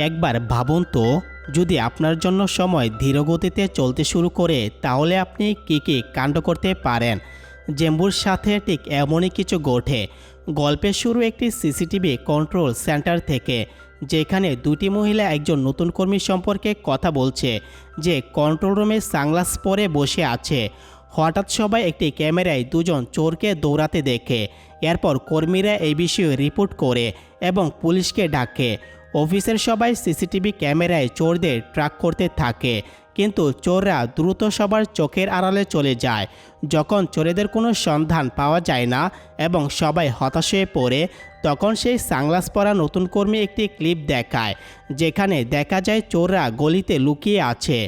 একবার ভাবুন তো, যদি আপনার জন্য সময় ধীরগতিতে চলতে শুরু করে তাহলে আপনি কী কী কাণ্ড করতে পারেন। জেম্বুর সাথে ঠিক এমনই কিছু ঘটে। গল্পের শুরু একটি সিসিটিভি কন্ট্রোল সেন্টার থেকে, যেখানে দুটি মহিলা একজন নতুন কর্মী সম্পর্কে কথা বলছে যে কন্ট্রোল রুমে সানগ্লাস পরে বসে আছে। হঠাৎ সবাই একটি ক্যামেরায় দুজন চোরকে দৌড়াতে দেখে। এরপর কর্মীরা এই বিষয়ে রিপোর্ট করে এবং পুলিশকে ডাকে। অফিসের সবাই সিসিটিভি ক্যামেরায় চোরদের ট্র্যাক করতে থাকে, কিন্তু চোররা দ্রুত সবার চোখের আড়ালে চলে যায়। যখন চোরেদের কোনো সন্ধান পাওয়া যায় না এবং সবাই হতাশ হয়ে পড়ে, তখন সেই সানগ্লাস পরা নতুন কর্মী একটি ক্লিপ দেখায়, যেখানে দেখা যায় চোররা গলিতে লুকিয়ে আছে,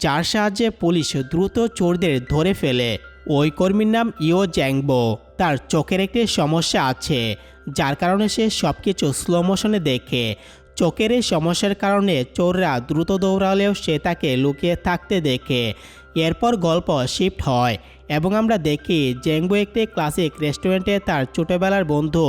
যার সাহায্যে পুলিশ দ্রুত চোরদের ধরে ফেলে। ওই কর্মীর নাম ইও জ্যাংবো। তার চোখের একটি সমস্যা আছে, যার কারণে সে সব কিছু স্লো মোশনে দেখে। চোখের এই সমস্যার কারণে চোররা দ্রুত দৌড়ালেও সে তাকে লুকিয়ে থাকতে দেখে। এরপর গল্প শিফট হয় এবং আমরা দেখি জ্যাংবো একটি ক্লাসিক রেস্টুরেন্টে তার ছোটোবেলার বন্ধু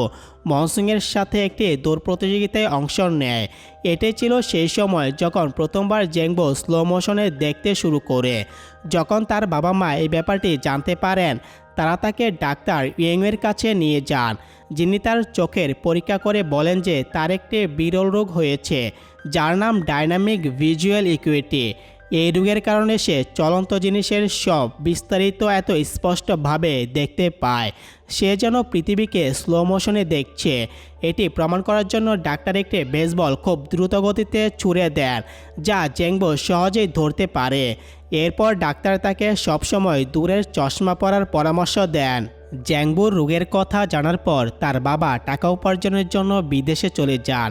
মনসুংয়ের সাথে একটি দৌড় প্রতিযোগিতায় অংশ নেয়। এটাই ছিল সেই সময় যখন প্রথমবার জ্যাংবো স্লো মোশনে দেখতে শুরু করে। যখন তার বাবা মা এই ব্যাপারটি জানতে পারেন, তারা তাকে ডাক্তার ইয়েংয়ের কাছে নিয়ে যান, যিনি তার চোখের পরীক্ষা করে বলেন যে তার একটি বিরল রোগ হয়েছে, যার নাম ডাইনামিক ভিজুয়াল ইকুইটি। এই রোগের কারণে সে চলন্ত জিনিসের সব বিস্তারিত এত স্পষ্টভাবে দেখতে পায়, সে যেন পৃথিবীকে স্লো মোশনে দেখছে। এটি প্রমাণ করার জন্য ডাক্তার একটি বেসবল খুব দ্রুত গতিতে ছুঁড়ে দেন, যা জ্যাংবো সহজেই ধরতে পারে। এরপর ডাক্তার তাকে সবসময় দূরের চশমা পরার পরামর্শ দেন। জ্যাংবোর রোগের কথা জানার পর তার বাবা টাকা উপার্জনের জন্য বিদেশে চলে যান,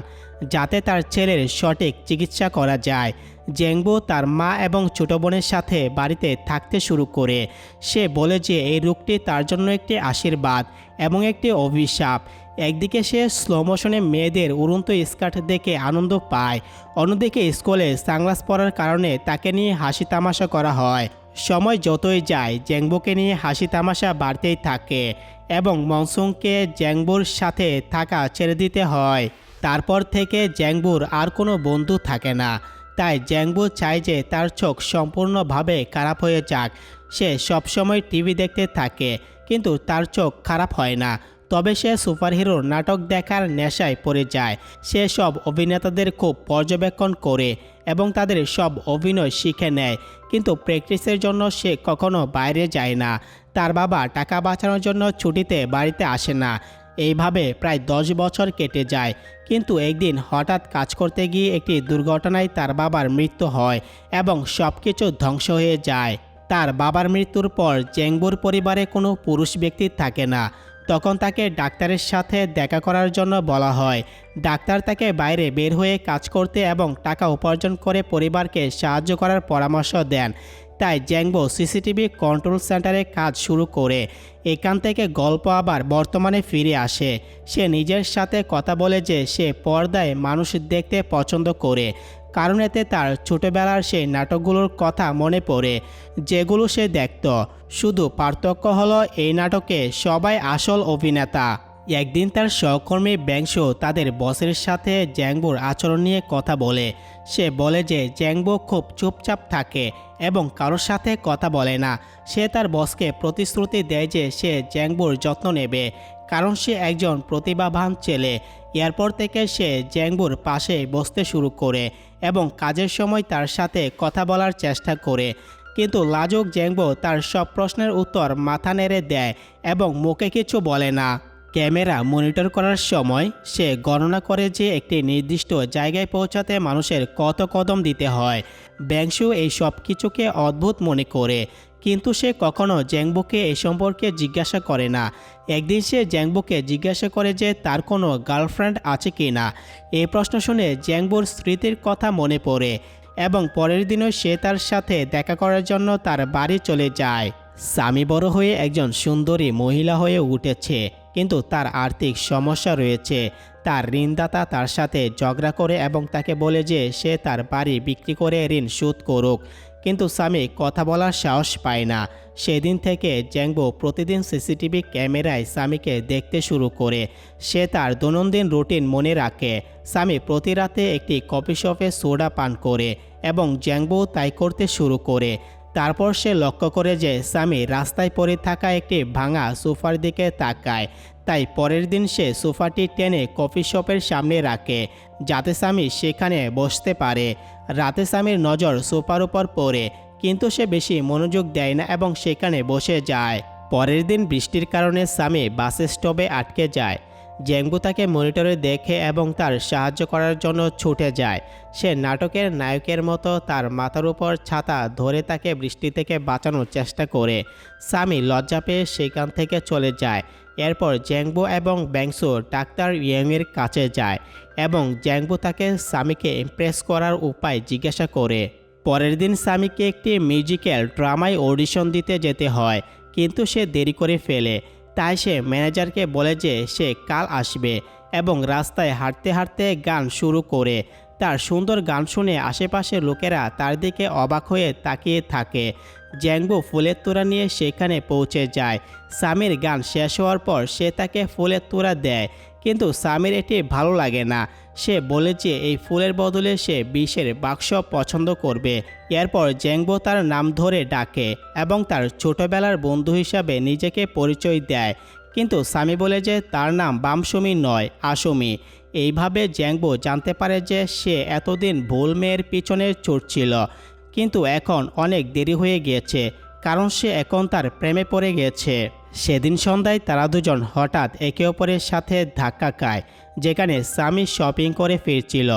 যাতে তার ছেলের সঠিক চিকিৎসা করা যায়। জ্যাংবো তার মা এবং ছোট বোনের সাথে বাড়িতে থাকতে শুরু করে। সে বলে যে এই রোগটি তার জন্য একটি আশীর্বাদ এবং একটি অভিশাপ। একদিকে সে স্লো মোশনে মেয়েদের উড়ন্ত স্কার্ট দেখে আনন্দ পায়, অন্যদিকে স্কুলে সানগ্লাস পরার কারণে তাকে নিয়ে হাসি তামাশা করা হয়। সময় যতই যায় জ্যাংবোকে নিয়ে হাসি তামাশা বাড়তেই থাকে এবং মনসুংকে জ্যাংবোর সাথে থাকা ছেড়ে দিতে হয়। তারপর থেকে জ্যাংবোর আর কোনো বন্ধু থাকে না। তাই জ্যাংবো চায় যে তার চোখ সম্পূর্ণভাবে খারাপ হয়ে যাক। সে সবসময় টিভি দেখতে থাকে, কিন্তু তার চোখ খারাপ হয় না। তবে সে সুপারহিরোর নাটক দেখার নেশায় পড়ে যায়। সে সব অভিনেতাদের খুব পর্যবেক্ষণ করে এবং তাদের সব অভিনয় শিখে নেয়, কিন্তু প্র্যাকটিসের জন্য সে কখনো বাইরে যায় না। তার বাবা টাকা বাঁচানোর জন্য ছুটিতে বাড়িতে আসে না। এইভাবে প্রায় 10 বছর কেটে যায়, কিন্তু একদিন হঠাৎ কাজ করতে গিয়ে একটি দুর্ঘটনায় তার বাবার মৃত্যু হয় এবং সব কিছু ধ্বংস হয়ে যায়। তার বাবার মৃত্যুর পর জ্যাংবোর পরিবারে কোনো পুরুষ ব্যক্তি থাকে না। তখন তাকে ডাক্তারের সাথে দেখা করার জন্য বলা হয়। ডাক্তার তাকে বাইরে বের হয়ে কাজ করতে এবং টাকা উপার্জন করে পরিবারকে সাহায্য করার পরামর্শ দেন। তাই জ্যাংবো সিসিটিভি কন্ট্রোল সেন্টারে কাজ শুরু করে। এখান থেকে গল্প আবার বর্তমানে ফিরে আসে। সে নিজের সাথে কথা বলে যে সে পর্দায় মানুষ দেখতে পছন্দ করে, কারণ এতে তার ছোটবেলার সেই নাটকগুলোর কথা মনে পড়ে যেগুলো সে দেখত। শুধু পার্থক্য হলো এই নাটকে সবাই আসল অভিনেতা। একদিন তার সহকর্মী ব্যাংশো তাদের বসের সাথে জ্যাংবোর আচরণ নিয়ে কথা বলে। সে বলে যে জ্যাংবো খুব চুপচাপ থাকে এবং কারোর সাথে কথা বলে না। সে তার বসকে প্রতিশ্রুতি দেয় যে সে জ্যাংবোর যত্ন নেবে, কারণ সে একজন প্রতিভাবান ছেলে। এরপর থেকে সে জ্যাংবোর পাশে বসতে শুরু করে এবং কাজের সময় তার সাথে কথা বলার চেষ্টা করে, কিন্তু লাজুক জ্যাংবো তার সব প্রশ্নের উত্তর মাথা নেড়ে দেয় এবং মুখে কিছু বলে না। ক্যামেরা মনিটর করার সময় সে গণনা করে যে একটি নির্দিষ্ট জায়গায় পৌঁছাতে মানুষের কত কদম দিতে হয়। ব্যাংশু এই সব কিছুকে অদ্ভুত মনে করে, কিন্তু সে কখনো জ্যাংবোকে এই সম্পর্কে জিজ্ঞাসা করে না। একদিন সে জ্যাংবোকে জিজ্ঞাসা করে যে তার কোনো গার্লফ্রেন্ড আছে কি না। এই প্রশ্ন শুনে জ্যাংবোর স্মৃতির কথা মনে পড়ে এবং পরের দিনও সে তার সাথে দেখা করার জন্য তার বাড়ি চলে যায়। স্বামী বড় হয়ে একজন সুন্দরী মহিলা হয়ে উঠেছে, কিন্তু তার আর্থিক সমস্যা রয়েছে। তার ঋণদাতা তার সাথে ঝগড়া করে এবং তাকে বলে যে সে তার বাড়ি বিক্রি করে ঋণ শোধ করুক। কিন্তু সামি কথা বলার সাহস পায় না। সেদিন থেকে জ্যাংবো প্রতিদিন সিসিটিভি ক্যামেরায় সামিকে দেখতে শুরু করে। সে তার দৈনন্দিন রুটিন মনে রাখে। সামি প্রতি রাতে একটি কফি শপে সোডা পান করে এবং জ্যাংবো তাই করতে শুরু করে। তারপর সে লক্ষ্য করে যে সামি রাস্তায় পড়ে থাকা একটি ভাঙা সোফার দিকে তাকায়। তাই পরের দিন সে সোফাটি টেনে কফি শপের সামনে রাখে যাতে সামি সেখানে বসতে পারে। রাতে সামির নজর সোফার উপর পড়ে, কিন্তু সে বেশি মনোযোগ দেয় না এবং সেখানে বসে যায়। পরের দিন বৃষ্টির কারণে সামি বাস স্টপে আটকে যায়। জ্যাংবো তাকে মনিটরে দেখে এবং তার সাহায্য করার জন্য ছুটে যায়। সে নাটকের নায়কের মতো তার মাথার উপর ছাতা ধরে তাকে বৃষ্টি থেকে বাঁচানোর চেষ্টা করে। সামি লজ্জা পেয়ে সেখান থেকে চলে যায়। এরপর জ্যাংবো এবং ব্যাংসো ডাক্তার ইয়ংয়ের কাছে যায় এবং জ্যাংবো তাকে সামিকে ইমপ্রেস করার উপায় জিজ্ঞাসা করে। পরের দিন সামিকে একটি মিউজিক্যাল ড্রামায় অডিশন দিতে যেতে হয়, কিন্তু সে দেরি করে ফেলে। তাই সে ম্যানেজারকে বলে যে সে কাল আসবে এবং রাস্তায় হাঁটতে হাঁটতে গান শুরু করে। তার সুন্দর গান শুনে আশেপাশের লোকেরা তার দিকে অবাক হয়ে তাকিয়ে থাকে। জ্যাংবো ফুলের তোড়া নিয়ে সেখানে পৌঁছে যায়। সামির গান শেষ হওয়ার পর সে তাকে ফুলের তোড়া দেয়, কিন্তু সামির এটি ভালো লাগে না। সে বলে যে এই ফুলের বদলে সে বিষের বাক্স পছন্দ করবে। এরপর জ্যাংবো তার নাম ধরে ডাকে এবং তার ছোটবেলার বন্ধু হিসাবে নিজেকে পরিচয় দেয়, কিন্তু সামি বলে যে তার নাম বামসুমি নয়, আসুমি। এইভাবে জ্যাংবো জানতে পারে যে সে এতদিন ভুল মেয়ের পিছনে ছুটছিল, কিন্তু এখন অনেক দেরি হয়ে গিয়েছে, কারণ সে এখন তার প্রেমে পড়ে গেছে। সেদিন সন্ধ্যায় তারা দুজন হঠাৎ একে অপরের সাথে ধাক্কা খায়, যেখানে সামি শপিং করে ফিরছিল।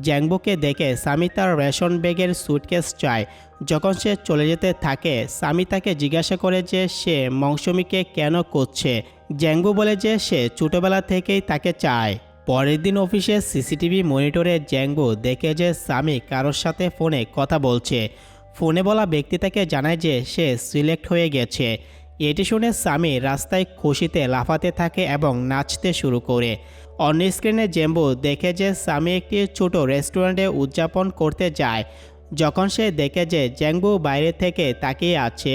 জ্যাংবোকে দেখে সামি তার রেশন ব্যাগের সুটকেস চায়। যখন সে চলে যেতে থাকে, সামি তাকে জিজ্ঞাসা করে যে সে মৌসুমীকে কেন খুঁজছে। জ্যাংবো বলে যে সে ছোটবেলা থেকেই তাকে চায়। পরের দিন অফিসে সিসিটিভি মনিটরে জ্যাংবো দেখে যে সামি কারোর সাথে ফোনে কথা বলছে। ফোনে বলা ব্যক্তি তাকে জানায় যে সে সিলেক্ট হয়ে গেছে। এটি শুনে সামি রাস্তায় খুশিতে লাফাতে থাকে এবং নাচতে শুরু করে। অন্য স্ক্রিনে জ্যাংবো দেখে যে সামি একটি ছোট রেস্টুরেন্টে উদযাপন করতে যায়। যখন সে দেখে যে জ্যাংবো বাইরে থেকে তাকিয়ে আছে,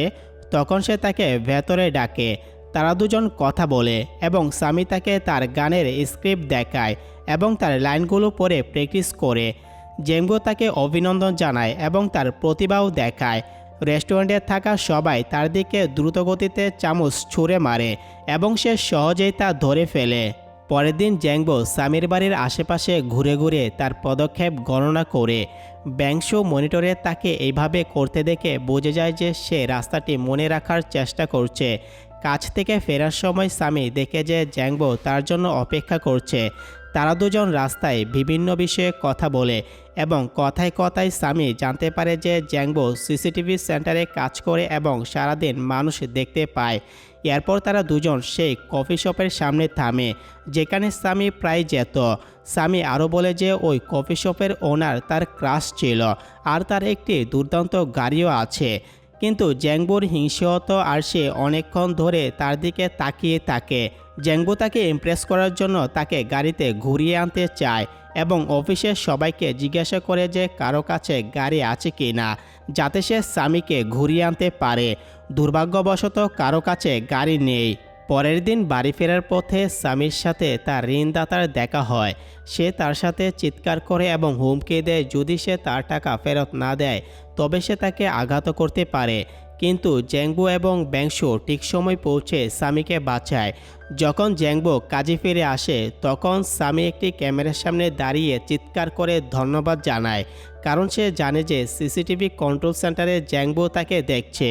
তখন সে তাকে ভেতরে ডাকে। তারা দুজন কথা বলে এবং সামি তাকে তার গানের স্ক্রিপ্ট দেখায় এবং তার লাইনগুলো পড়ে প্র্যাকটিস করে। জ্যাংবো তাকে অভিনন্দন জানায় এবং তার প্রতিভাও দেখায়। রেস্টুরেন্টে থাকা সবাই তার দিকে দ্রুতগতিতে চামচ ছুঁড়ে মারে এবং সে সহজেই তা ধরে ফেলে। পরের দিন জ্যাংবো সামির বাড়ির আশেপাশে ঘুরে ঘুরে তার পদক্ষেপ গণনা করে। ব্যাংসো মনিটরে তাকে এইভাবে করতে দেখে বোঝা যায় যে সে রাস্তাটি মনে রাখার চেষ্টা করছে। কাজ থেকে ফেরার সময় সামি দেখে যে জ্যাংবো তার জন্য অপেক্ষা করছে। তারা দুজন রাস্তায় বিভিন্ন বিষয়ে কথা বলে এবং কথায় কথায় সামি জানতে পারে যে জ্যাংবো সিসিটিভি সেন্টারে কাজ করে এবং সারাদিন মানুষ দেখতে পায়। এরপর তারা দুজন সেই কফি শপের সামনে থামে যেখানে সামি প্রায় যেত। সামি আরও বলে যে ওই কফি শপের ওনার তার ক্রাশ ছিল আর তার একটি দুর্দান্ত গাড়িও আছে। কিন্তু জ্যাংবোর হিংসত আর সে অনেকক্ষণ ধরে তার দিকে তাকিয়ে থাকে। জ্যাংবো তাকে ইমপ্রেস করার জন্য তাকে গাড়িতে ঘুরিয়ে আনতে চায় এবং অফিসের সবাইকে জিজ্ঞাসা করে যে কারো কাছে গাড়ি আছে কি না, যাতে সে সামিকে ঘুরিয়ে আনতে পারে। দুর্ভাগ্যবশত কারো কাছে গাড়ি নেই। পরের দিন বাড়ি ফেরার পথে সামির সাথে তার ঋণদাতার দেখা হয়। সে তার সাথে চিৎকার করে এবং হুমকি দেয় যদি সে তার টাকা ফেরত না দেয় তবে সে তাকে আঘাত করতে পারে। কিন্তু জ্যাংবো এবং ব্যাংসো ঠিক সময় পৌঁছে সামিকে বাঁচায়। যখন জ্যাংবো কাজে ফিরে আসে, তখন সামি একটি ক্যামেরার সামনে দাঁড়িয়ে চিৎকার করে ধন্যবাদ জানায়, কারণ সে জানে যে সিসিটিভি কন্ট্রোল সেন্টারে জ্যাংবো তাকে দেখছে।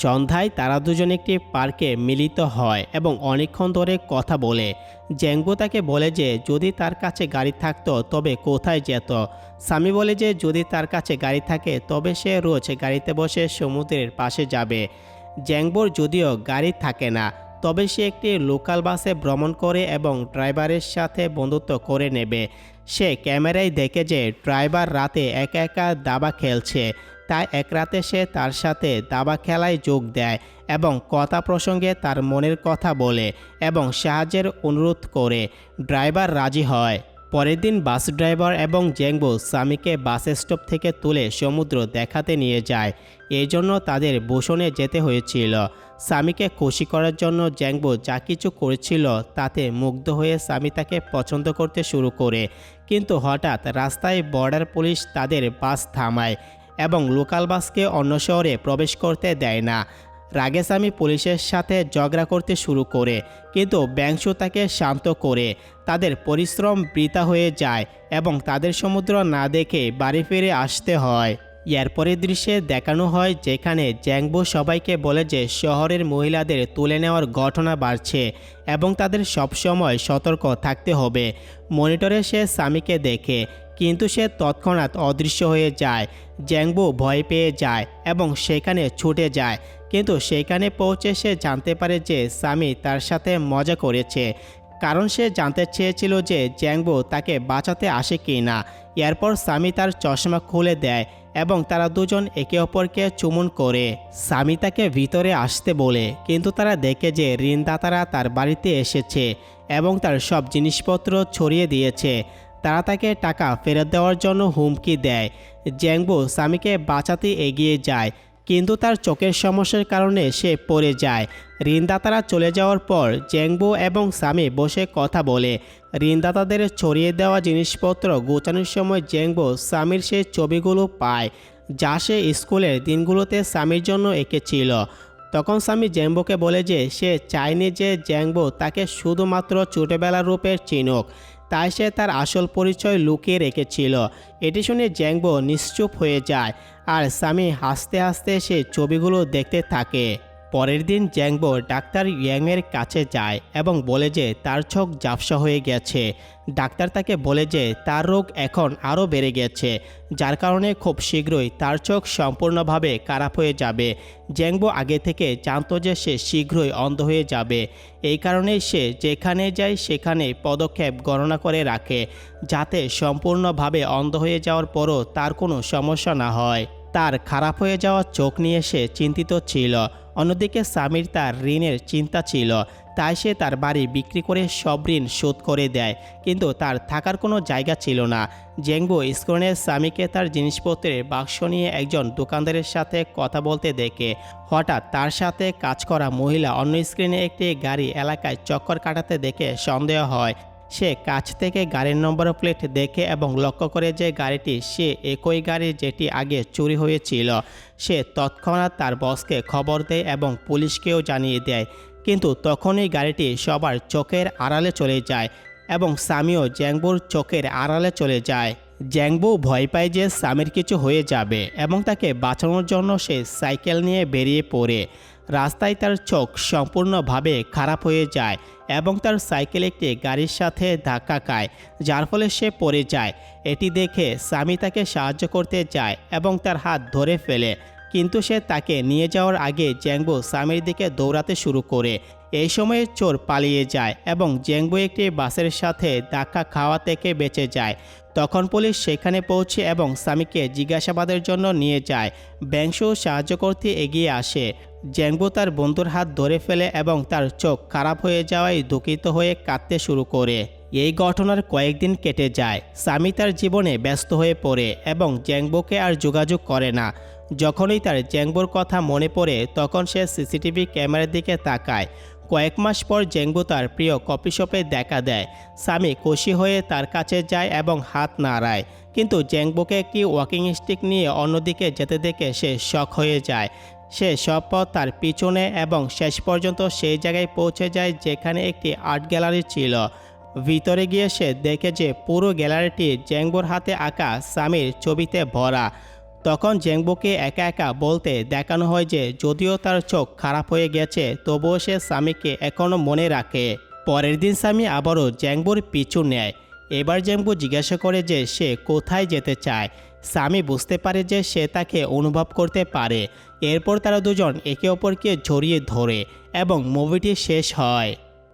সন্ধ্যায় তারা দুজন একটি পার্কে মিলিত হয় এবং অনেকক্ষণ ধরে কথা বলে। জ্যাংবো তাকে বলে যে যদি তার কাছে গাড়ি থাকতো তবে কোথায় যেত। সামি বলে যে যদি তার কাছে গাড়ি থাকে তবে সে রোজ গাড়িতে বসে সমুদ্রের পাশে যাবে। জ্যাংবোর যদিও গাড়ি থাকে না, তবে সে একটি লোকাল বাসে ভ্রমণ করে এবং ড্রাইভারের সাথে বন্ধুত্ব করে নেবে। সে ক্যামেরায় দেখে যে ড্রাইভার রাতে একা একা দাবা খেলছে, তাই এক রাতে সে তার সাথে দাবা খেলায় যোগ দেয় এবং কথা প্রসঙ্গে তার মনের কথা বলে এবং সাহায্যের অনুরোধ করে। ড্রাইভার রাজি হয়। পরের দিন বাস ড্রাইভার এবং জেংবো সামিকে বাস স্টপ থেকে তুলে সমুদ্র দেখাতে নিয়ে যায়। এই জন্য তাদের বোসনে যেতে হয়েছিল। সামিকে খুশি করার জন্য জেংবো যা কিছু করেছিল তাতে মুগ্ধ হয়ে সামি তাকে পছন্দ করতে শুরু করে। কিন্তু হঠাৎ রাস্তায় বর্ডার পুলিশ তাদের বাস থামায় এবং লোকাল বাসকে অন্য শহরে প্রবেশ করতে দেয় না। রাগে সামি পুলিশের সাথে ঝগড়া করতে শুরু করে, কিন্তু ব্যাংশু তাকে শান্ত করে। তাদের পরিশ্রম বৃথা হয়ে যায় এবং তাদের সমুদ্র না দেখে বাড়ি ফিরে আসতে হয়। এরপরের দৃশ্যে দেখানো হয় যেখানে জেংবো সবাইকে বলে যে শহরের মহিলাদের তুলে নেওয়ার ঘটনা বাড়ছে এবং তাদের সবসময় সতর্ক থাকতে হবে। মনিটরে সে সামিকে দেখে, কিন্তু সে তৎক্ষণাৎ অদৃশ্য হয়ে যায়। জেংবো ভয় পেয়ে যায় এবং সেখানে ছুটে যায়, কিন্তু সেখানে পৌঁছে সে জানতে পারে যে সামি তার সাথে মজা করেছে, কারণ সে জানতে চেয়েছিল যে জেংবো তাকে বাঁচাতে আসে কি না। এরপর সামি তার চশমা খুলে দেয় এবং তারা দুজন একে অপরকে চুমুন করে। সামি তাকে ভিতরে আসতে বলে, কিন্তু তারা দেখে যে ঋণদাতারা তার বাড়িতে এসেছে এবং তার সব জিনিসপত্র ছড়িয়ে দিয়েছে। তারা তাকে টাকা ফেরত দেওয়ার জন্য হুমকি দেয়। জেংবো সামিকে বাঁচাতে এগিয়ে যায়, কিন্তু তার চোখের সমস্যার কারণে সে পড়ে যায়। ঋণদাতারা চলে যাওয়ার পর জেংবো এবং সামি বসে কথা বলে। ঋণদাতাদের ছড়িয়ে দেওয়া জিনিসপত্র গোছানোর সময় জেংবো সামির সেই ছবিগুলো পায়, যা সে স্কুলের দিনগুলোতে সামির জন্য এঁকেছিল। তখন সামি জেংবোকে বলে যে সে চায়নি যে জেংবো তাকে শুধুমাত্র ছোটবেলার রূপে চিনুক, তাই সে তার আসল পরিচয় লুকিয়ে রেখেছিল। এটি শুনে জেংবো নিশ্চুপ হয়ে যায় আর সামি হাসতে হাসতে সে ছবিগুলো দেখতে থাকে। পরের দিন জেংবো ডাক্তার ইয়াংয়ের কাছে যায় এবং বলে যে তার চোখ ঝাপসা হয়ে গেছে। ডাক্তার তাকে বলে যে তার রোগ এখন আরও বেড়ে গেছে, যার কারণে খুব শীঘ্রই তার চোখ সম্পূর্ণভাবে খারাপ হয়ে যাবে। জেংবো আগে থেকে জানতো যে সে শীঘ্রই অন্ধ হয়ে যাবে। এই কারণেই সে যেখানে যায় সেখানে পদক্ষেপ গণনা করে রাখে, যাতে সম্পূর্ণভাবে অন্ধ হয়ে যাওয়ার পরও তার কোনো সমস্যা না হয়। তার খারাপ হয়ে যাওয়া চোখ নিয়ে সে চিন্তিত ছিল। অন্যদিকে সামির তার ঋণের চিন্তা ছিল, তাই সে তার বাড়ি বিক্রি করে সব ঋণ শোধ করে দেয়, কিন্তু তার থাকার কোনো জায়গা ছিল না। জেংবো স্ক্রিনে সামিকে তার জিনিসপত্রের বাক্স নিয়ে একজন দোকানদারের সাথে কথা বলতে দেখে। হঠাৎ তার সাথে কাজ করা মহিলা অন্য স্ক্রিনে একটি গাড়ি এলাকায় চক্কর কাটাতে দেখে সন্দেহ হয়। সে কাছ থেকে গাড়ির নম্বর প্লেট দেখে এবং লক্ষ্য করে যে গাড়িটি সে একই গাড়ি যেটি আগে চুরি হয়েছিল। সে তৎক্ষণাৎ তার বসকে খবর দেয় এবং পুলিশকেও জানিয়ে দেয়, কিন্তু তখনই গাড়িটি সবার চোখের আড়ালে চলে যায় এবং সামিও জেংবোর চোখের আড়ালে চলে যায়। জেংবো ভয় পায় যে সামির কিছু হয়ে যাবে এবং তাকে বাঁচানোর জন্য সে সাইকেল নিয়ে বেরিয়ে পড়ে। রাস্তায় তার চোখ সম্পূর্ণভাবে খারাপ হয়ে যায় এবং তার সাইকেল একটি গাড়ির সাথে ধাক্কা খায়, যার ফলে সে পড়ে যায়। এটি দেখে সামি তাকে সাহায্য করতে যায় এবং তার হাত ধরে ফেলে, কিন্তু সে তাকে নিয়ে যাওয়ার আগে জেংবো সামির দিকে দৌড়াতে শুরু করে। এই সময়ে চোর পালিয়ে যায় এবং জেংবো একটি বাসের সাথে ধাক্কা খাওয়া থেকে বেঁচে যায়। তখন পুলিশ সেখানে পৌঁছে এবং সামিকে জিজ্ঞাসাবাদের জন্য নিয়ে যায়। ব্যাংশু সাহায্য করতে এগিয়ে আসে। জেংবো তার বন্ধুর হাত ধরে ফেলে এবং তার চোখ খারাপ হয়ে যাওয়ায় দুঃখিত হয়ে কাঁদতে শুরু করে। এই ঘটনার কয়েকদিন কেটে যায়। সামি তার জীবনে ব্যস্ত হয়ে পড়ে এবং জেংবোকে আর যোগাযোগ করে না। যখনই তার জেংবোর কথা মনে পড়ে তখন সে সিসিটিভি ক্যামেরার দিকে তাকায়। কয়েক মাস পর জেংবো তার প্রিয় কফি শপে দেখা দেয়। সামি খুশি হয়ে তার কাছে যায় এবং হাত নাড়ায়, কিন্তু জেংবোকে একটি ওয়াকিং স্টিক নিয়ে অন্যদিকে যেতে দেখে সে শক হয়ে যায়। সে সব পথ তার পিছনে এবং শেষ পর্যন্ত সেই জায়গায় পৌঁছে যায় যেখানে একটি আর্ট গ্যালারি ছিল। ভিতরে গিয়ে সে দেখে যে পুরো গ্যালারিটি জেংবোর হাতে আঁকা সামির ছবিতে ভরা। তখন জেংবোকে একা একা বলতে দেখানো হয় যে যদিও তার চোখ খারাপ হয়ে গেছে তবুও সে সামিকে এখনও মনে রাখে। পরের দিন সামি আবারও জেংবোর পিছু নেয়। এবার জেংবো জিজ্ঞাসা করে যে সে কোথায় যেতে চায়। সামি বুঝতে পারে যে সে তাকে অনুভব করতে পারে। এরপর তারা দুজন একে অপরকে জড়িয়ে ধরে এবং মুভিটি শেষ হয়।